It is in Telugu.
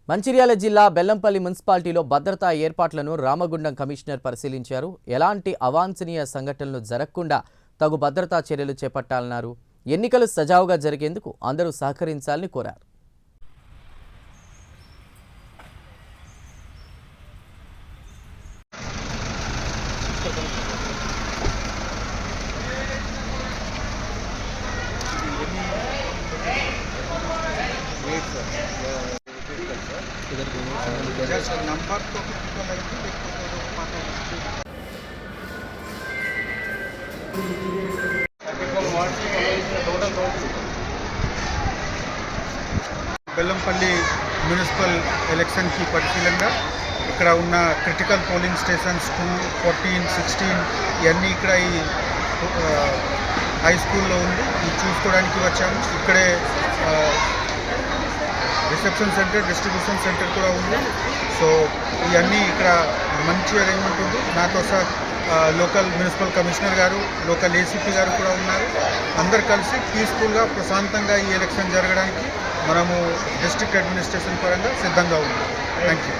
మంచిర్యాల జిల్లా బెల్లంపల్లి మున్సిపాలిటీలో భద్రతా ఏర్పాట్లను రామగుండం కమిషనర్ పరిశీలించారు. ఎలాంటి అవాంఛనీయ సంఘటనలు జరగకుండా తగు భద్రతా చర్యలు చేపట్టాలన్నారు. ఎన్నికలు సజావుగా జరిగేందుకు అందరూ సహకరించాలని కోరారు. नंबर तो బెల్లంపల్లి మున్సిపల్ ఎలక్షన్ की పరిశీలనగా ఇక్కడ ఉన్న క్రిటికల్ పోలింగ్ స్టేషన్స్ 2, 14, 16 ఇవన్నీ ఇక్కడ ఈ హై స్కూల్లో ఉంది. ఇది చూసుకోవడానికి వచ్చాము. ఇక్కడే రిసెప్షన్ సెంటర్, డిస్ట్రిబ్యూషన్ సెంటర్ కూడా ఉంది. సో ఇవన్నీ ఇక్కడ మంచి అరేంజ్మెంట్ ఉంది. నాతో లోకల్ మున్సిపల్ కమిషనర్ గారు, లోకల్ ఏసీపీ గారు కూడా ఉన్నారు. అందరు కలిసి పీస్ఫుల్గా ప్రశాంతంగా ఈ ఎలక్షన్ జరగడానికి మనము డిస్ట్రిక్ట్ అడ్మినిస్ట్రేషన్ పరంగా సిద్ధంగా ఉన్నాం. Thank you.